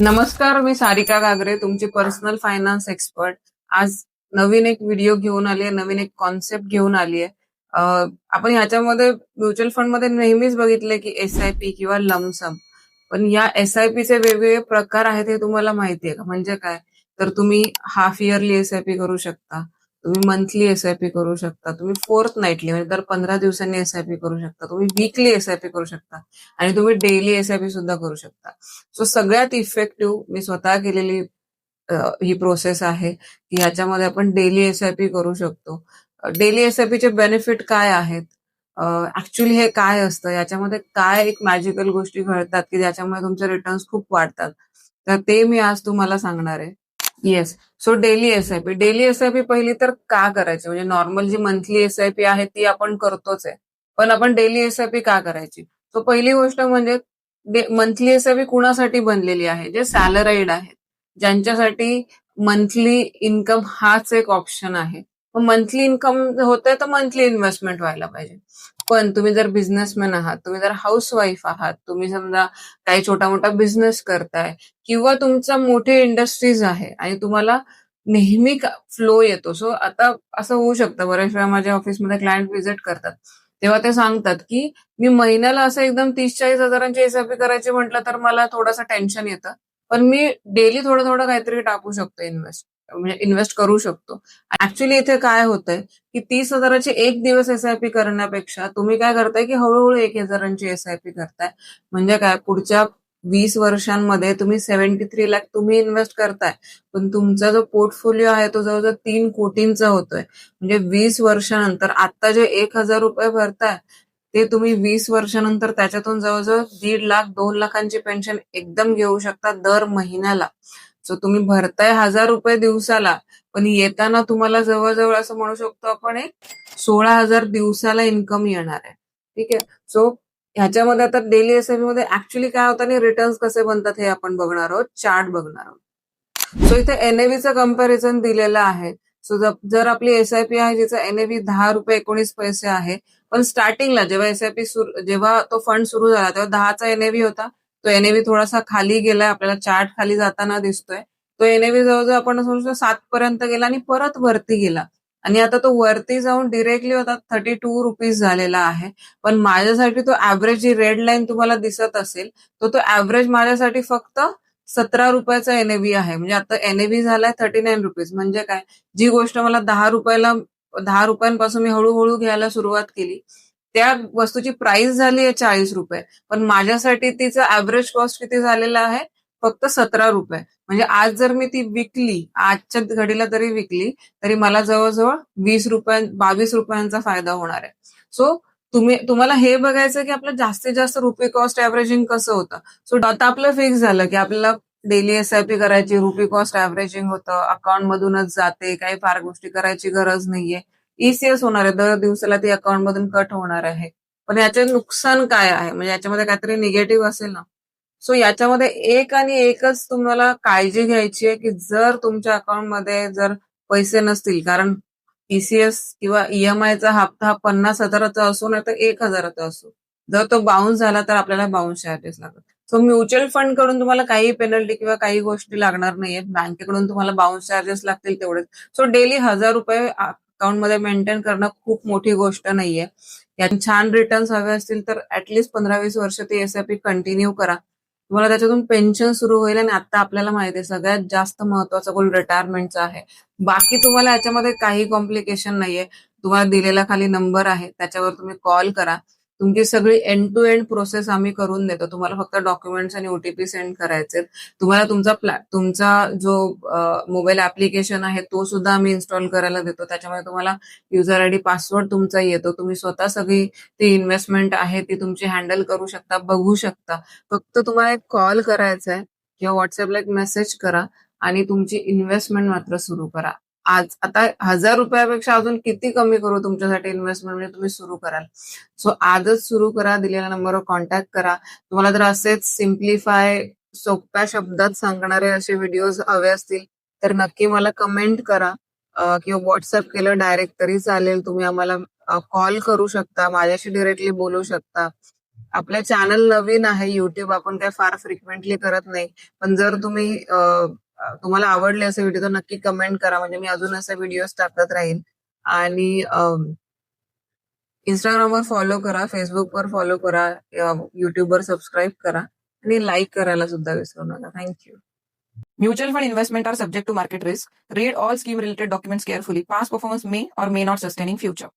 नमस्कार, मी सारिका गागरे, तुमची personal finance expert. आज नवीन एक व्हिडिओ घेऊन आली आहे, नवीन एक कॉन्सेप्ट घेऊन आली आहे. आपण ह्याच्यामध्ये म्युच्युअल फंडमध्ये नेहमीच बघितले की एस-आय-पी किंवा लमसम. पण या एस-आय-पीचे वेगवेगळे प्रकार आहेत हे तुम्हाला माहिती आहे का? म्हणजे काय? तर तुम्ही हाफ इयरली एस-आय-पी करू शकता, तुम्ही मंथली एस-आय-पी करू शकता, तुम्ही फोर्थ नाईटली म्हणजे दर 15 दिवसांनी एस-आय-पी करू शकता, तुम्ही वीकली एस-आय-पी करू शकता आणि तुम्ही डेली एस-आय-पी सुद्धा करू शकता. सो सगळ्यात इफेक्टिव्ह मी स्वतः केलेली ही प्रोसेस आहे की ह्याच्यामध्ये आपण डेली एस-आय-पी करू शकतो. डेली एस-आय-पीचे बेनिफिट काय आहेत? ऍक्च्युली हे काय असतं? याच्यामध्ये काय एक मॅजिकल गोष्टी घडतात की ज्याच्यामुळे तुमचे रिटर्न्स खूप वाढतात. तर ते मी आज तुम्हाला सांगणार आहे. Yes. So daily SIP. Daily SIP पहिली तर का करायची? म्हणजे नॉर्मल जी मंथली एस-आय-पी आहे ती आपण करतोच आहे. पण आपण डेली एस-आय-पी का करायची? सो पहिली गोष्ट म्हणजे मंथली एस-आय-पी कुणासाठी बनलेली आहे? जे सॅलराईड आहेत. ज्यांच्यासाठी मंथली इन्कम हाच एक ऑप्शन आहे. मग मंथली इन्कम होतंय तर मंथली इन्व्हेस्टमेंट व्हायला पाहिजे. पण तुम्ही जर बिझनेसमॅन आहात, तुम्ही जर हाऊसवाईफ आहात, तुम्ही समजा काही छोटा मोठा बिझनेस करताय किंवा तुमचा मोठी इंडस्ट्रीज आहे आणि तुम्हाला नेहमी फ्लो येतो. सो आता असं होऊ शकतं, बऱ्याच वेळा माझ्या ऑफिसमध्ये क्लायंट व्हिजिट करतात. तेव्हा ते सांगतात की मी महिन्याला असं एकदम 30-40 हजारांची एस-आय-पी करायची म्हटलं तर मला थोडंसं टेन्शन येतं. पण मी डेली थोडं थोडं काहीतरी टाकू शकतो, म्हणजे इन्व्हेस्ट करू शकतो. ऍक्च्युली इथे काय होतंय की 30 हजाराची एक दिवस एस-आय-पी करण्यापेक्षा तुम्ही काय करताय की हळूहळू 1 हजारांची एस-आय-पी करताय. म्हणजे काय, पुढच्या 20 वर्षांमध्ये तुम्ही 73 लाख तुम्ही इन्व्हेस्ट करताय, पण तुमचा जो पोर्टफोलिओ आहे तो जवळजवळ 3 कोटींचा होतोय. म्हणजे 20 वर्षानंतर आता जे 1 हजार रुपये भरताय ते तुम्ही 20 वर्षानंतर त्याच्यातून जवळजवळ 1.5 लाख 2 लाखांची पेन्शन एकदम घेऊ शकता दर महिन्याला. सो तुम्ही भरताय 1,000 रुपये दिवसाला, पण येताना तुम्हाला जवळजवळ असं म्हणू शकतो आपण एक 16,000 दिवसाला इन्कम येणार आहे. ठीक आहे. सो ह्याच्यामध्ये आता डेली एस-आय-पी मध्ये ऍक्च्युली काय होतं आणि रिटर्न्स कसे बनतात हे आपण बघणार आहोत, चार्ट बघणार आहोत. सो इथे एनएव्हीचं कंपॅरिझन दिलेलं आहे. सो जर आपली एसआयपी आहे जिचा एनएव्ही 10 रुपये 19 पैसे आहे, पण स्टार्टिंगला जेव्हा एसआयपी जेव्हा तो फंड सुरू झाला तेव्हा 10चा एनएव्ही होता. तो एनएव्ही थोडासा खाली गेलाय, आपल्याला चार्ट खाली जाताना दिसतोय. तो एनएव्ही जवळजवळ आपण समजतो 7 पर्यंत गेला आणि परत वरती गेला. आणि आता तो वरती जाऊन डिरेक्टली होता 32 रुपीज झालेला आहे. पण माझ्यासाठी तो ऍव्हरेज, जी रेड लाईन तुम्हाला दिसत असेल, तो ऍव्हरेज माझ्यासाठी फक्त 17 रुपयाचा एनएव्ही आहे. म्हणजे आता एनएव्ही झालाय 39 रुपीज. म्हणजे काय, जी गोष्ट मला 10 रुपयांपासून मी हळूहळू घ्यायला सुरुवात केली, त्या वस्तूची प्राइस झाली आहे 40 रुपये, पण माझ्यासाठी तिचं ऍव्हरेज कॉस्ट किती झालेलं आहे? फक्त 17 रुपये. म्हणजे आज जर मी ती विकली, आजच्या घडीला तरी विकली, तरी मला जवळजवळ 22 रुपयांचा फायदा होणार आहे. सो तुम्हाला हे बघायचं की आपलं जास्तीत जास्त रुपी कॉस्ट ऍव्हरेजिंग कसं होतं. सो आता आपलं फिक्स झालं की आपल्याला डेली एसआयपी करायची, रुपी कॉस्ट ऍव्हरेजिंग होतं, अकाउंट मधूनच जाते, काही फार गोष्टी करायची गरज नाहीये, ईसीएस होणार आहे, दर दिवसाला ती अकाउंट मधून कट होणार आहे. पण याचे नुकसान काय आहे, म्हणजे याच्यामध्ये काहीतरी निगेटिव्ह असेल ना. सो याच्यामध्ये एक आणि एकच तुम्हाला काळजी घ्यायची आहे की जर तुमच्या अकाउंटमध्ये जर पैसे नसतील, कारण टीसीएस किंवा ईएमआयचा हप्ता हा 50 हजाराचा असो नाही तर 1 हजाराचा असो, जर तो बाउन्स झाला तर आपल्याला बाउन्स चार्जेस लागतात. सो म्युच्युअल फंड कडून तुम्हाला काही पेनल्टी किंवा काही गोष्टी लागणार नाहीयेत, बँकेकडून तुम्हाला बाउन्स चार्जेस लागतील तेवढेच. सो डेली 1,000 रुपये अकाउंटमध्ये मेंटेन करणं खूप मोठी गोष्ट नाहीये. यात छान रिटर्न्स हवे असतील तर ऍटलीस्ट 15-20 वर्ष ती एसआयपी कंटिन्यू करा. तुम्हाला त्याच्यातून पेन्शन सुरू होईल. आणि आता आपल्याला माहिती आहे सगळ्यात जास्त महत्वाचा गोल रिटायरमेंटचा आहे. बाकी तुम्हाला याच्यामध्ये काही कॉम्प्लिकेशन नाहीये. तुम्हाला दिलेला खाली नंबर आहे, त्याच्यावर तुम्ही कॉल करा. तुमची सगळी एंड टू एंड प्रोसेस आम्ही करून देतो. तुम्हाला फक्त डॉक्युमेंट्स आणि ओटीपी सेंड करायचे. तुम्हाला तुमचा जो मोबाईल ऍप्लिकेशन आहे तो सुद्धा आम्ही इन्स्टॉल करायला देतो. त्याच्यामध्ये तुम्हाला युजर आयडी पासवर्ड तुमचा येतो. तुम्ही स्वतः सगळी ती इन्व्हेस्टमेंट आहे ती तुमची हँडल करू शकता, बघू शकता. फक्त तुम्हाला एक कॉल करायचा आहे किंवा व्हॉट्सअपला एक मेसेज करा आणि तुमची इन्व्हेस्टमेंट मात्र सुरू करा. आज आता 1,000 रुपयापेक्षा अजून किती कमी करू तुमच्यासाठी इन्व्हेस्टमेंट, म्हणजे तुम्ही सुरू कराल. सो आजच सुरू करा. दिलेल्या नंबरवर कॉन्टॅक्ट करा. तुम्हाला जर असेच सिम्प्लिफाय, सोप्या शब्दात सांगणारे असे व्हिडिओज हवे असतील तर नक्की मला कमेंट करा किंवा व्हॉट्सअप केलं डायरेक्ट तरी चालेल. तुम्ही आम्हाला कॉल करू शकता, माझ्याशी डिरेक्टली बोलू शकता. आपल्या चॅनल नवीन आहे युट्यूब, आपण काय फार फ्रिक्वेंटली करत नाही. पण जर तुम्हाला आवडले असे व्हिडिओ तर नक्की कमेंट करा, म्हणजे मी अजून असे व्हिडिओज टाकत राहील. आणि इंस्टाग्रामवर फॉलो करा, फेसबुकवर फॉलो करा, युट्यूबवर सबस्क्राईब करा आणि लाईक करायला सुद्धा विसरू नका. Thank you. Mutual fund investment are subject to market risk. Read all scheme related documents carefully. Past performance may or may not sustain in future.